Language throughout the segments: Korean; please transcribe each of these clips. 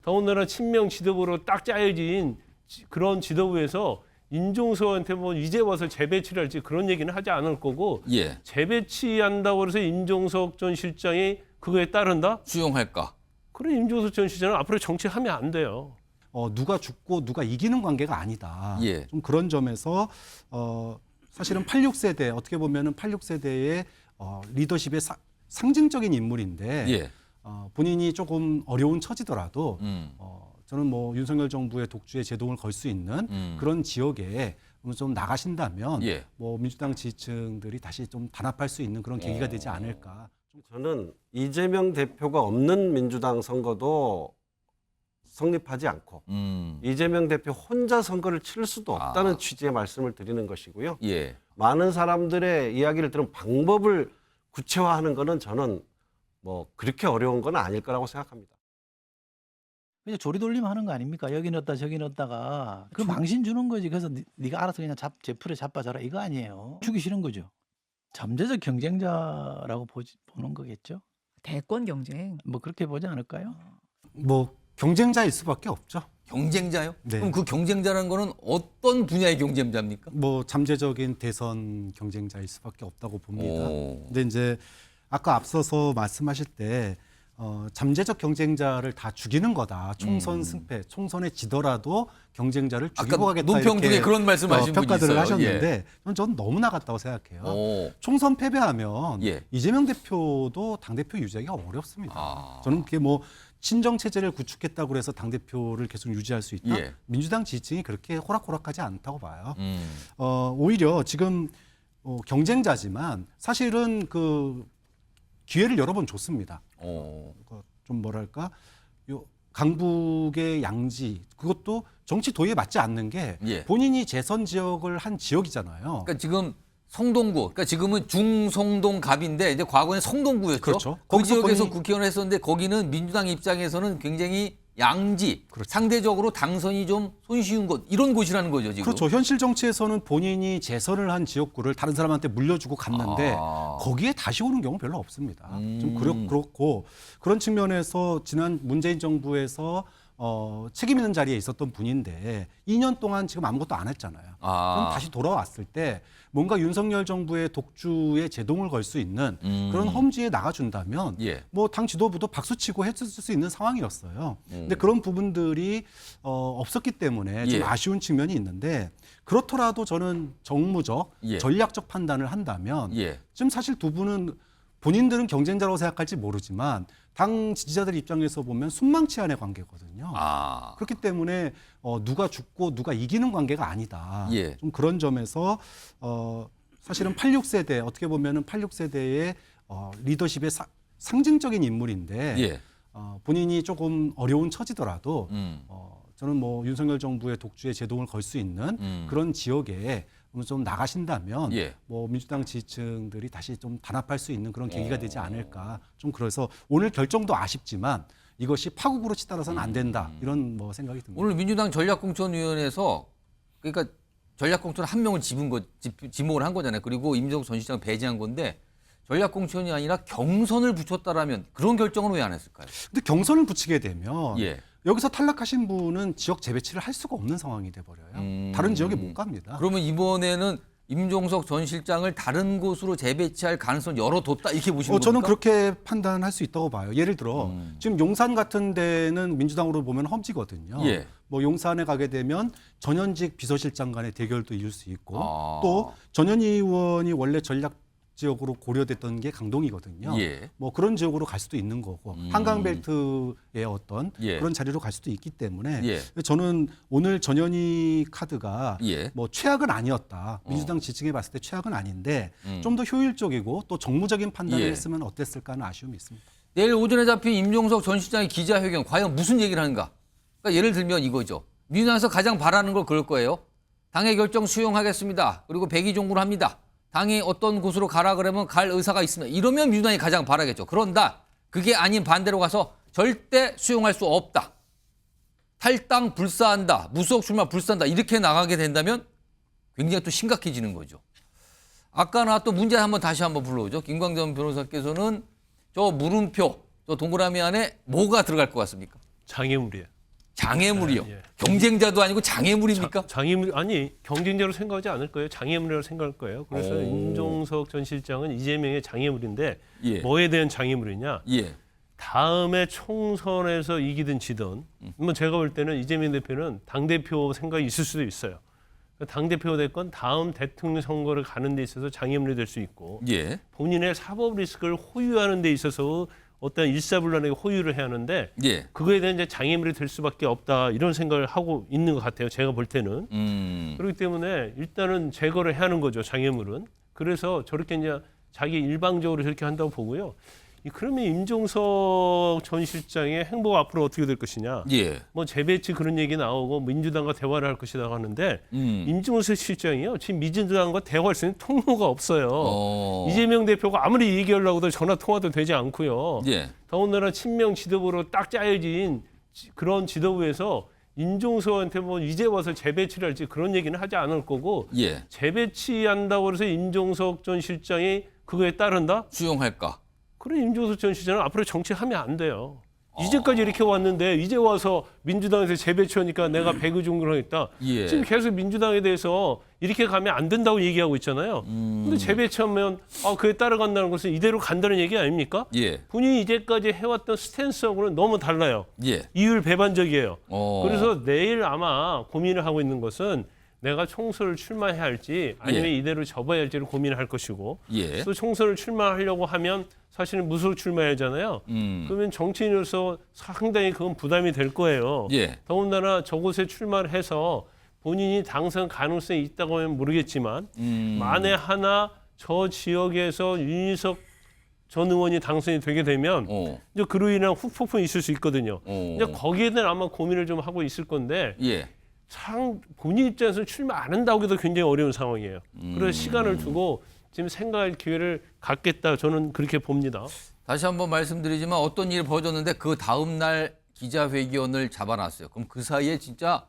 더군다나 친명 지도부로 딱 짜여진 그런 지도부에서 임종석한테 뭐 이제 와서 재배치를 할지 그런 얘기는 하지 않을 거고 예. 재배치한다고 해서 임종석 전 실장이 그거에 따른다? 수용할까? 그럼 임종석 전 실장은 앞으로 정치하면 안 돼요. 누가 죽고 누가 이기는 관계가 아니다. 예. 좀 그런 점에서 사실은 86세대 어떻게 보면은 86세대의 리더십의 상징적인 인물인데 예. 본인이 조금 어려운 처지더라도 저는 뭐 윤석열 정부의 독주에 제동을 걸 수 있는 그런 지역에 좀 나가신다면 예. 뭐 민주당 지지층들이 다시 좀 단합할 수 있는 그런 계기가 되지 않을까. 저는 이재명 대표가 없는 민주당 선거도 성립하지 않고 이재명 대표 혼자 선거를 치를 수도 없다는 취지의 말씀을 드리는 것이고요. 예. 많은 사람들의 이야기를 들은 방법을 구체화하는 거는 저는 뭐 그렇게 어려운 건 아닐 거라고 생각합니다. 그냥 조리돌림 하는 거 아닙니까? 여기 넣었다 저기 넣었다가 그 망신 주는 거지. 그래서 네가 알아서 그냥 제 풀에 자빠져라 이거 아니에요. 주기 싫은 거죠. 잠재적 경쟁자라고 보는 거겠죠. 대권 경쟁. 뭐 그렇게 보지 않을까요? 뭐 경쟁자일 수밖에 없죠. 경쟁자요? 네. 그럼 그 경쟁자라는 거는 어떤 분야의 경쟁자입니까? 뭐 잠재적인 대선 경쟁자일 수밖에 없다고 봅니다. 오. 근데 이제 아까 앞서서 말씀하실 때 잠재적 경쟁자를 다 죽이는 거다. 총선 승패, 총선에 지더라도 경쟁자를 죽이고 아까 가겠다. 논평 중에 이렇게 그런 말씀하신 분이 평가들을 있어요. 하셨는데 저는 너무 나갔다고 생각해요. 오. 총선 패배하면 예. 이재명 대표도 당대표 유지하기가 어렵습니다. 저는 그게 뭐 친정 체제를 구축했다고 해서 당대표를 계속 유지할 수 있다. 예. 민주당 지지층이 그렇게 호락호락하지 않다고 봐요. 오히려 지금 경쟁자지만 사실은 그 기회를 여러 번 줬습니다. 좀 뭐랄까 강북의 양지 그것도 정치 도의에 맞지 않는 게 예. 본인이 재선 지역을 한 지역이잖아요. 그러니까 지금 성동구, 그러니까 지금은 중성동갑인데 이제 과거에는 성동구였죠. 그렇죠. 그 거기서 지역에서 본인이- 국회의원을 했었는데 거기는 민주당 입장에서는 굉장히 양지, 그렇죠. 상대적으로 당선이 좀 손쉬운 곳 이런 곳이라는 거죠 지금. 그렇죠. 현실 정치에서는 본인이 재선을 한 지역구를 다른 사람한테 물려주고 갔는데 거기에 다시 오는 경우 별로 없습니다. 좀 그렇고 그런 측면에서 지난 문재인 정부에서 책임 있는 자리에 있었던 분인데 2년 동안 지금 아무것도 안 했잖아요. 그럼 다시 돌아왔을 때 뭔가 윤석열 정부의 독주에 제동을 걸 수 있는 그런 험지에 나가준다면 예. 뭐 당 지도부도 박수치고 했을 수 있는 상황이었어요. 근데 그런 부분들이 없었기 때문에 좀 예. 아쉬운 측면이 있는데 그렇더라도 저는 정무적, 예. 전략적 판단을 한다면 예. 지금 사실 두 분은 본인들은 경쟁자라고 생각할지 모르지만 당 지지자들 입장에서 보면 순망치한의 관계거든요. 그렇기 때문에 누가 죽고 누가 이기는 관계가 아니다. 예. 좀 그런 점에서 사실은 86세대 어떻게 보면은 86세대의 리더십의 상징적인 인물인데 예. 본인이 조금 어려운 처지더라도 저는 뭐 윤석열 정부의 독주에 제동을 걸 수 있는 그런 지역에 좀 나가신다면 예. 뭐 민주당 지지층들이 다시 좀 단합할 수 있는 그런 계기가 되지 않을까. 좀 그래서 오늘 결정도 아쉽지만 이것이 파국으로 치달아서는 안 된다. 이런 뭐 생각이 듭니다. 오늘 민주당 전략공천위원회에서 그러니까 전략공천 한 명을 지목을 한 거잖아요. 그리고 임종석 전 시장을 배제한 건데 전략공천이 아니라 경선을 붙였다라면 그런 결정은 왜 안 했을까요? 근데 경선을 붙이게 되면 예. 여기서 탈락하신 분은 지역 재배치를 할 수가 없는 상황이 돼버려요. 다른 지역에 못 갑니다. 그러면 이번에는 임종석 전 실장을 다른 곳으로 재배치할 가능성을 열어뒀다 이렇게 보시는 겁니까? 저는 그렇게 판단할 수 있다고 봐요. 예를 들어 지금 용산 같은 데는 민주당으로 보면 험지거든요. 예. 뭐 용산에 가게 되면 전현직 비서실장 간의 대결도 이룰 수 있고 또 전현희 의원이 원래 전략 지역으로 고려됐던 게 강동이거든요. 예. 뭐 그런 지역으로 갈 수도 있는 거고 한강벨트의 어떤 예. 그런 자리로 갈 수도 있기 때문에 예. 저는 오늘 전현희 카드가 예. 뭐 최악은 아니었다. 민주당 지층에 봤을 때 최악은 아닌데 좀 더 효율적이고 또 정무적인 판단을 예. 했으면 어땠을까 하는 아쉬움이 있습니다. 내일 오전에 잡힌 임종석 전 실장의 기자회견 과연 무슨 얘기를 하는가? 그러니까 예를 들면 이거죠. 민주당에서 가장 바라는 걸 그럴 거예요. 당의 결정 수용하겠습니다. 그리고 백의종구를 합니다. 당이 어떤 곳으로 가라 그러면 갈 의사가 있습니다. 이러면 민주당이 가장 바라겠죠. 그런다. 그게 아닌 반대로 가서 절대 수용할 수 없다. 탈당 불사한다. 무소속 출마 불사한다. 이렇게 나가게 된다면 굉장히 또 심각해지는 거죠. 아까 나왔던 문제 다시 한번 불러오죠. 김광전 변호사께서는 저 물음표, 저 동그라미 안에 뭐가 들어갈 것 같습니까? 장애물이에요. 장애물이요. 예. 경쟁자도 아니고 장애물입니까? 장애물 아니 경쟁자로 생각하지 않을 거예요. 장애물이라고 생각할 거예요. 그래서 오. 임종석 전 실장은 이재명의 장애물인데 예. 뭐에 대한 장애물이냐? 예. 다음에 총선에서 이기든 지든 뭐 제가 볼 때는 이재명 대표는 당대표 생각이 있을 수도 있어요. 당대표가 됐건 다음 대통령 선거를 가는 데 있어서 장애물이 될 수 있고 예. 본인의 사법 리스크를 호유하는 데 있어서 어떤 일사불란하게 호유를 해야 하는데 예. 그거에 대한 이제 장애물이 될 수밖에 없다 이런 생각을 하고 있는 것 같아요. 제가 볼 때는. 그렇기 때문에 일단은 제거를 해야 하는 거죠. 장애물은. 그래서 저렇게 이제 자기 일방적으로 저렇게 한다고 보고요. 그러면 임종석 전 실장의 행보가 앞으로 어떻게 될 것이냐. 예. 뭐 재배치 그런 얘기 나오고 민주당과 대화를 할 것이라고 하는데 임종석 실장이요. 지금 민주당과 대화할 수 있는 통로가 없어요. 이재명 대표가 아무리 얘기하려고 해도 전화 통화도 되지 않고요. 예. 더군다나 친명 지도부로 딱 짜여진 그런 지도부에서 임종석한테 뭐 이제 와서 재배치를 할지 그런 얘기는 하지 않을 거고 예. 재배치한다고 해서 임종석 전 실장이 그거에 따른다? 수용할까? 그럼 임종석 전 실장은 앞으로 정치하면 안 돼요. 이제까지 이렇게 왔는데 이제 와서 민주당에서 재배치하니까 내가 배구중을 하겠다. 예. 지금 계속 민주당에 대해서 이렇게 가면 안 된다고 얘기하고 있잖아요. 근데 재배치하면 그에 따라간다는 것은 이대로 간다는 얘기 아닙니까? 예. 본인이 이제까지 해왔던 스탠스하고는 너무 달라요. 예. 이율 배반적이에요. 어. 그래서 내일 아마 고민을 하고 있는 것은 내가 총선을 출마해야 할지 아니면 예. 이대로 접어야 할지를 고민을 할 것이고 예. 또 총선을 출마하려고 하면 사실은 무소속 출마해야 하잖아요. 그러면 정치인으로서 상당히 그건 부담이 될 거예요. 예. 더군다나 저곳에 출마를 해서 본인이 당선 가능성이 있다고 하면 모르겠지만 만에 하나 저 지역에서 윤희석 전 의원이 당선이 되게 되면 이제 그로 인한 후폭풍이 있을 수 있거든요. 이제 거기에 대한 아마 고민을 좀 하고 있을 건데 예. 참 본인 입장에서는 출마 안 한다고 해도 굉장히 어려운 상황이에요. 그래서 시간을 두고 지금 생각할 기회를 갖겠다. 저는 그렇게 봅니다. 다시 한번 말씀드리지만 어떤 일이 벌어졌는데 그 다음 날 기자회견을 잡아놨어요. 그럼 그 사이에 진짜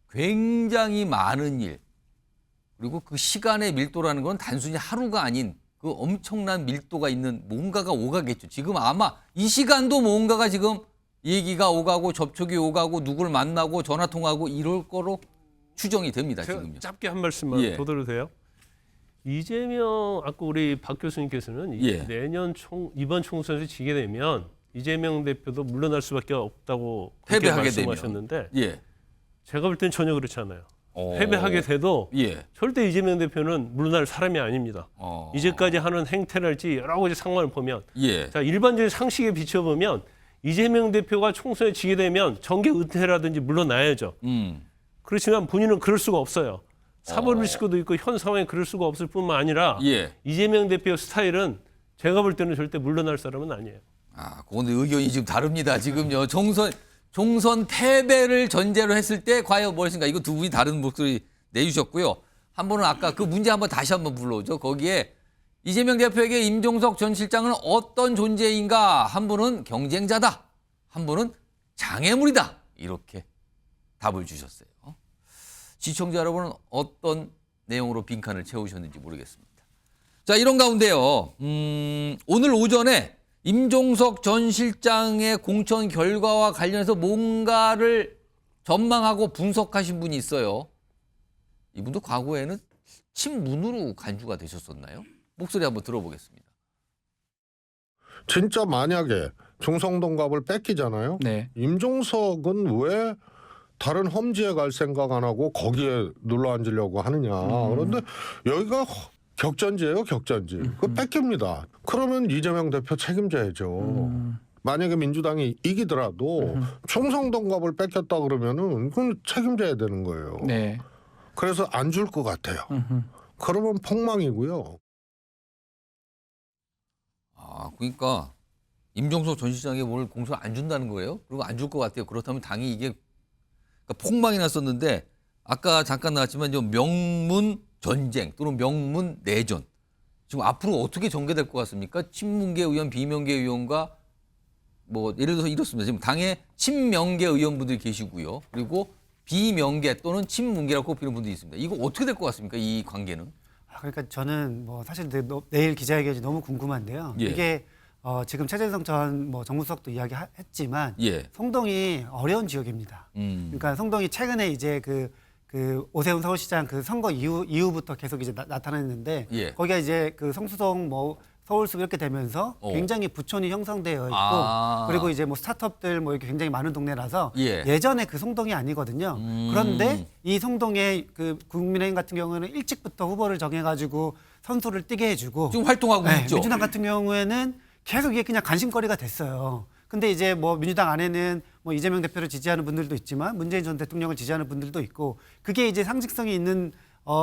굉장히 많은 일 그리고 그 시간의 밀도라는 건 단순히 하루가 아닌 그 엄청난 밀도가 있는 뭔가가 오가겠죠. 지금 아마 이 시간도 뭔가가 지금 얘기가 오가고 접촉이 오가고 누구를 만나고 전화 통화하고 이럴 거로 추정이 됩니다. 제가 지금요. 짧게 한 말씀만 예. 더 드려도 돼요? 이재명 아까 우리 박 교수님께서는 예. 내년 이번 총선에서 지게 되면 이재명 대표도 물러날 수밖에 없다고 그렇게 패배하게 되면. 말씀하셨는데 예. 제가 볼 땐 전혀 그렇지 않아요. 패배하게 돼도 예. 절대 이재명 대표는 물러날 사람이 아닙니다. 이제까지 하는 행태랄지 여러 가지 상황을 보면 예. 자 일반적인 상식에 비춰보면 이재명 대표가 총선에 지게 되면 정계 은퇴라든지 물러나야죠. 그렇지만 본인은 그럴 수가 없어요. 사법 리스크도 있고 현 상황에 그럴 수가 없을 뿐만 아니라 예. 이재명 대표 스타일은 제가 볼 때는 절대 물러날 사람은 아니에요. 그건 의견이 지금 다릅니다. 지금요. 총선 패배를 전제로 했을 때 과연 무엇인가 이거 두 분이 다른 목소리 내주셨고요. 한 분은 아까 그 문제 한번 다시 한번 불러오죠. 거기에 이재명 대표에게 임종석 전 실장은 어떤 존재인가? 한 분은 경쟁자다. 한 분은 장애물이다. 이렇게 답을 주셨어요. 시청자 여러분은 어떤 내용으로 빈칸을 채우셨는지 모르겠습니다. 자, 이런 가운데요. 오늘 오전에 임종석 전 실장의 공천 결과와 관련해서 뭔가를 전망하고 분석하신 분이 있어요. 이분도 과거에는 친문으로 간주가 되셨었나요? 목소리 한번 들어보겠습니다. 진짜 만약에 충성동갑을 뺏기잖아요. 네. 임종석은 왜 다른 험지에 갈 생각 안 하고 거기에 눌러 앉으려고 하느냐. 그런데 여기가 격전지예요, 격전지. 그거 뺏깁니다. 그러면 이재명 대표 책임져야죠. 만약에 민주당이 이기더라도 충성동갑을 뺏겼다 그러면은 그건 책임져야 되는 거예요. 네. 그래서 안 줄 것 같아요. 그러면 폭망이고요. 그러니까 임종석 전 실장에게 오늘 공천 안 준다는 거예요? 그리고 안 줄 것 같아요. 그렇다면 당이 이게 그러니까 폭망이 났었는데 아까 잠깐 나왔지만 좀 명문 전쟁 또는 명문 내전 지금 앞으로 어떻게 전개될 것 같습니까? 친문계 의원, 비명계 의원과 뭐 예를 들어서 이렇습니다. 지금 당에 친명계 의원분들이 계시고요. 그리고 비명계 또는 친문계라고 꼽히는 분들이 있습니다. 이거 어떻게 될 것 같습니까? 이 관계는? 그러니까 저는 뭐 사실 내일 기자회견이 너무 궁금한데요. 예. 이게 지금 최재성 전 뭐 정무수석도 이야기했지만 예. 성동이 어려운 지역입니다. 그러니까 성동이 최근에 이제 그 오세훈 서울시장 그 선거 이후부터 계속 이제 나타났는데 예. 거기가 이제 그 성수동 뭐 서울숲 이렇게 되면서 굉장히 부촌이 형성되어 있고 그리고 이제 뭐 스타트업들 뭐 이렇게 굉장히 많은 동네라서 예. 예전에 그 성동이 아니거든요. 그런데 이 성동의 그 국민의힘 같은 경우에는 일찍부터 후보를 정해가지고 선수를 뛰게 해주고 지금 활동하고 있죠. 민주당 같은 경우에는 계속 이게 그냥 관심거리가 됐어요. 근데 이제 뭐 민주당 안에는 뭐 이재명 대표를 지지하는 분들도 있지만 문재인 전 대통령을 지지하는 분들도 있고 그게 이제 상식성이 있는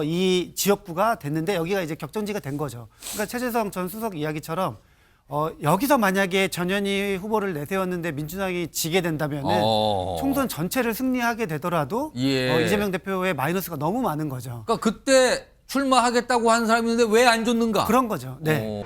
이 지역구가 됐는데 여기가 이제 격전지가 된 거죠. 그러니까 최재성 전 수석 이야기처럼 여기서 만약에 전현희 후보를 내세웠는데 민주당이 지게 된다면은 총선 전체를 승리하게 되더라도 예. 이재명 대표의 마이너스가 너무 많은 거죠. 그러니까 그때 출마하겠다고 한 사람이 있는데 왜 안 줬는가? 그런 거죠. 네.